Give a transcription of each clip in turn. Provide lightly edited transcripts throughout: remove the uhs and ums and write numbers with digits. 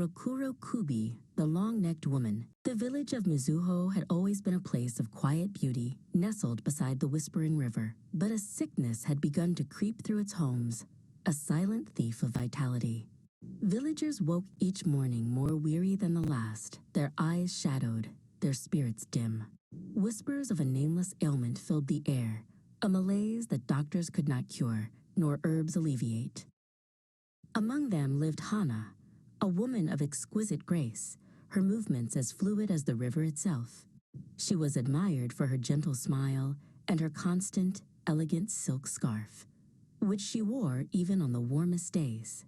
Rokurokubi, the long-necked woman. The village of Mizuho had always been a place of quiet beauty, nestled beside the whispering river. But a sickness had begun to creep through its homes, a silent thief of vitality. Villagers woke each morning more weary than the last, their eyes shadowed, their spirits dim. Whispers of a nameless ailment filled the air, a malaise that doctors could not cure, nor herbs alleviate. Among them lived Hana, a woman of exquisite grace, her movements as fluid as the river itself. She was admired for her gentle smile and her constant, elegant silk scarf, which she wore even on the warmest days.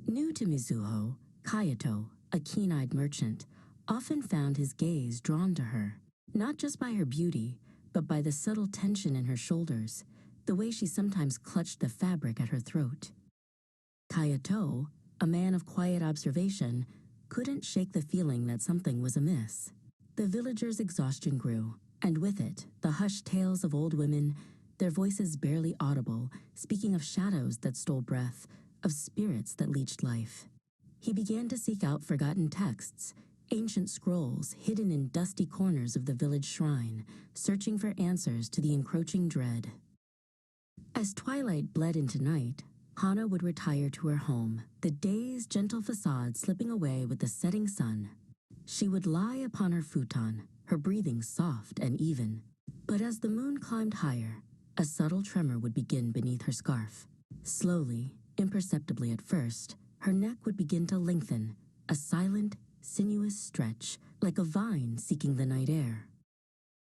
New to Mizuho, Kayato, a keen-eyed merchant, often found his gaze drawn to her, not just by her beauty, but by the subtle tension in her shoulders, the way she sometimes clutched the fabric at her throat. Kayato, a man of quiet observation, couldn't shake the feeling that something was amiss. The villagers' exhaustion grew, and with it, the hushed tales of old women, their voices barely audible, speaking of shadows that stole breath, of spirits that leached life. He began to seek out forgotten texts, ancient scrolls hidden in dusty corners of the village shrine, searching for answers to the encroaching dread. As twilight bled into night, Hana would retire to her home, the day's gentle facade slipping away with the setting sun. She would lie upon her futon, her breathing soft and even. But as the moon climbed higher, a subtle tremor would begin beneath her scarf. Slowly, imperceptibly at first, her neck would begin to lengthen, a silent, sinuous stretch, like a vine seeking the night air.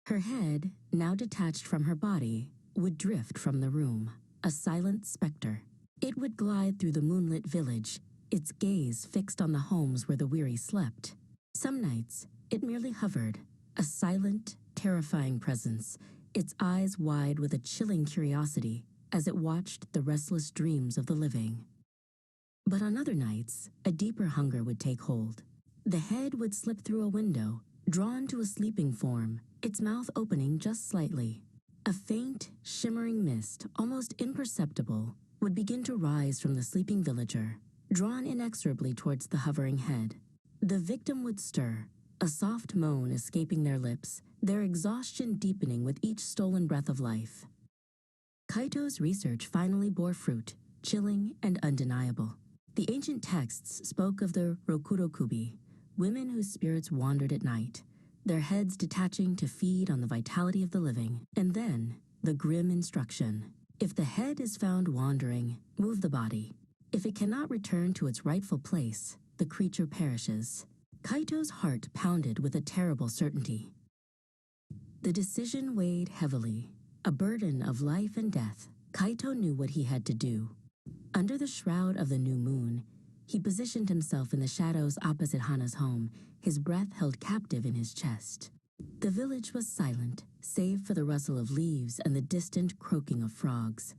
Her head, now detached from her body, would drift from the room, a silent specter. It would glide through the moonlit village, its gaze fixed on the homes where the weary slept. Some nights, it merely hovered, a silent, terrifying presence, its eyes wide with a chilling curiosity as it watched the restless dreams of the living. But on other nights, a deeper hunger would take hold. The head would slip through a window, drawn to a sleeping form, its mouth opening just slightly. A faint, shimmering mist, almost imperceptible, would begin to rise from the sleeping villager, drawn inexorably towards the hovering head. The victim would stir, a soft moan escaping their lips, their exhaustion deepening with each stolen breath of life. Kaito's research finally bore fruit, chilling and undeniable. The ancient texts spoke of the Rokurokubi, women whose spirits wandered at night, their heads detaching to feed on the vitality of the living. And then, the grim instruction: if the head is found wandering, move the body. If it cannot return to its rightful place, the creature perishes. Kaito's heart pounded with a terrible certainty. The decision weighed heavily, a burden of life and death. Kaito knew what he had to do. Under the shroud of the new moon, he positioned himself in the shadows opposite Hana's home, his breath held captive in his chest. The village was silent, save for the rustle of leaves and the distant croaking of frogs.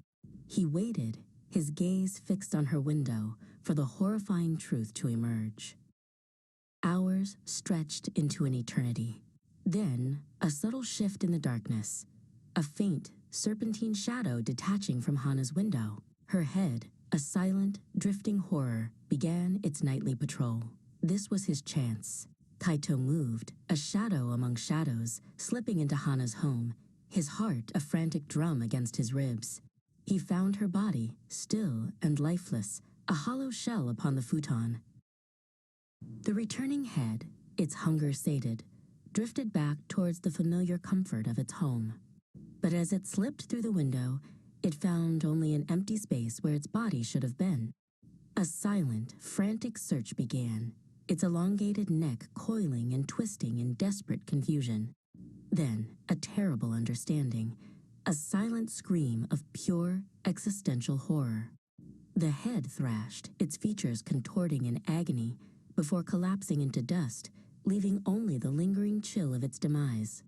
He waited, his gaze fixed on her window, for the horrifying truth to emerge. Hours stretched into an eternity. Then, a subtle shift in the darkness. A faint, serpentine shadow detaching from Hana's window. Her head, a silent, drifting horror, began its nightly patrol. This was his chance. Kaito moved, a shadow among shadows, slipping into Hana's home, his heart a frantic drum against his ribs. He found her body, still and lifeless, a hollow shell upon the futon. The returning head, its hunger sated, drifted back towards the familiar comfort of its home. But as it slipped through the window, it found only an empty space where its body should have been. A silent, frantic search began, its elongated neck coiling and twisting in desperate confusion. Then, a terrible understanding, a silent scream of pure, existential horror. The head thrashed, its features contorting in agony, before collapsing into dust, leaving only the lingering chill of its demise.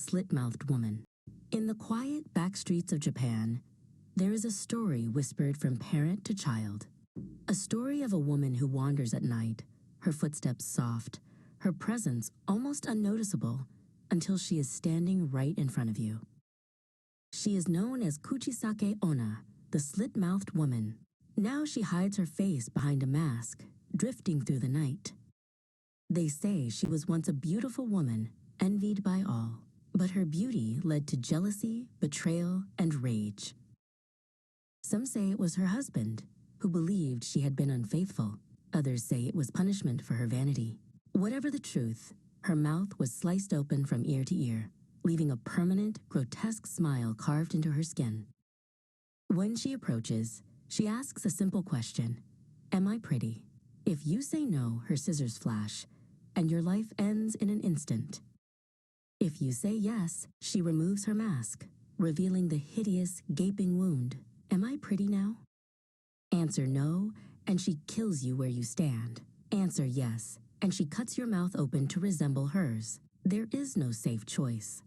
Slit-Mouthed woman. In the quiet back streets of Japan, there is a story whispered from parent to child. A story of a woman who wanders at night, her footsteps soft, her presence almost unnoticeable, until she is standing right in front of you. She is known as Kuchisake-onna, the slit-mouthed woman. Now she hides her face behind a mask, drifting through the night. They say she was once a beautiful woman, envied by all, but her beauty led to jealousy, betrayal, and rage. Some say it was her husband, who believed she had been unfaithful. Others say it was punishment for her vanity. Whatever the truth, her mouth was sliced open from ear to ear, leaving a permanent, grotesque smile carved into her skin. When she approaches, she asks a simple question: "Am I pretty?" If you say no, her scissors flash, and your life ends in an instant. If you say yes, she removes her mask, revealing the hideous, gaping wound. "Am I pretty now?" Answer no, and she kills you where you stand. Answer yes, and she cuts your mouth open to resemble hers. There is no safe choice.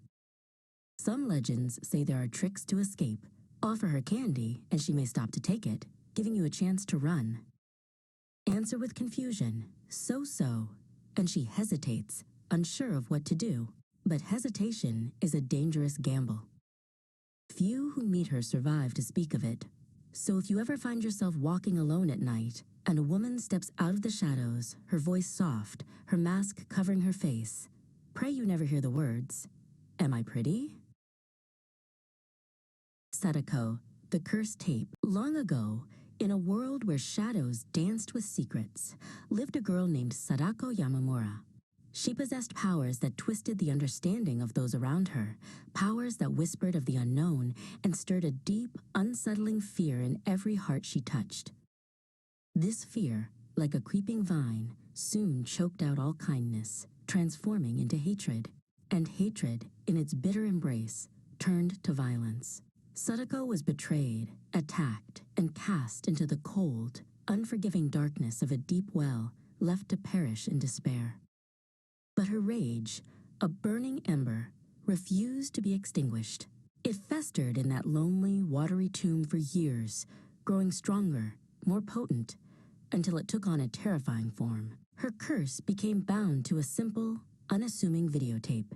Some legends say there are tricks to escape. Offer her candy, and she may stop to take it, giving you a chance to run. Answer with confusion, so, and she hesitates, unsure of what to do. But hesitation is a dangerous gamble. Few who meet her survive to speak of it. So if you ever find yourself walking alone at night, and a woman steps out of the shadows, her voice soft, her mask covering her face, pray you never hear the words, "Am I pretty?" Sadako, the cursed tape. Long ago, in a world where shadows danced with secrets, lived a girl named Sadako Yamamura. She possessed powers that twisted the understanding of those around her, powers that whispered of the unknown and stirred a deep, unsettling fear in every heart she touched. This fear, like a creeping vine, soon choked out all kindness, transforming into hatred. And hatred, in its bitter embrace, turned to violence. Sadako was betrayed, attacked, and cast into the cold, unforgiving darkness of a deep well, left to perish in despair. But her rage, a burning ember, refused to be extinguished. It festered in that lonely, watery tomb for years, growing stronger, more potent, until it took on a terrifying form. Her curse became bound to a simple, unassuming videotape.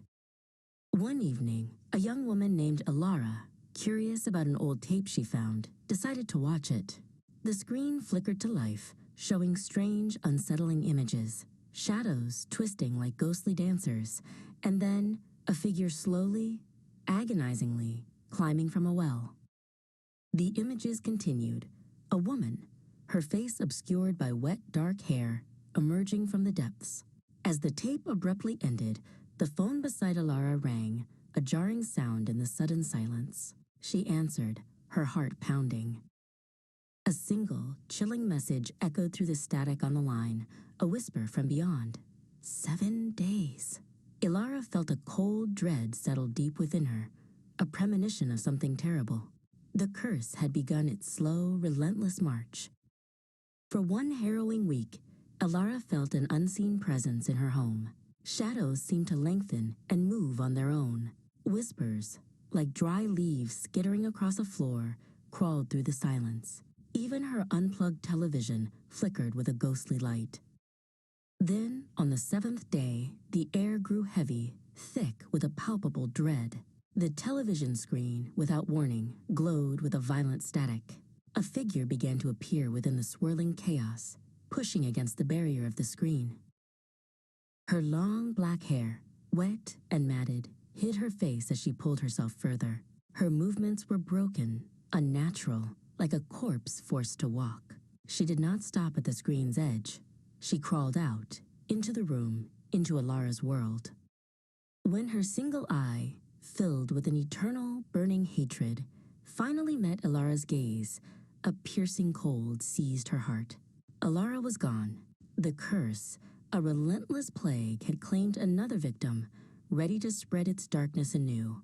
One evening, a young woman named Alara, curious about an old tape she found, decided to watch it. The screen flickered to life, showing strange, unsettling images, shadows twisting like ghostly dancers, and then a figure slowly, agonizingly, climbing from a well. The images continued. A woman, her face obscured by wet, dark hair, emerging from the depths. As the tape abruptly ended, the phone beside Alara rang, a jarring sound in the sudden silence. She answered, her heart pounding. A single, chilling message echoed through the static on the line, a whisper from beyond. 7 days. Ilara felt a cold dread settle deep within her, a premonition of something terrible. The curse had begun its slow, relentless march. For one harrowing week, Ilara felt an unseen presence in her home. Shadows seemed to lengthen and move on their own. Whispers, like dry leaves skittering across a floor, crawled through the silence. Even her unplugged television flickered with a ghostly light. Then, on the 7th day, the air grew heavy, thick with a palpable dread. The television screen, without warning, glowed with a violent static. A figure began to appear within the swirling chaos, pushing against the barrier of the screen. Her long black hair, wet and matted, hid her face as she pulled herself further. Her movements were broken, unnatural, like a corpse forced to walk. She did not stop at the screen's edge. She crawled out, into the room, into Alara's world. When her single eye, filled with an eternal, burning hatred, finally met Alara's gaze, a piercing cold seized her heart. Alara was gone. The curse, a relentless plague, had claimed another victim, ready to spread its darkness anew.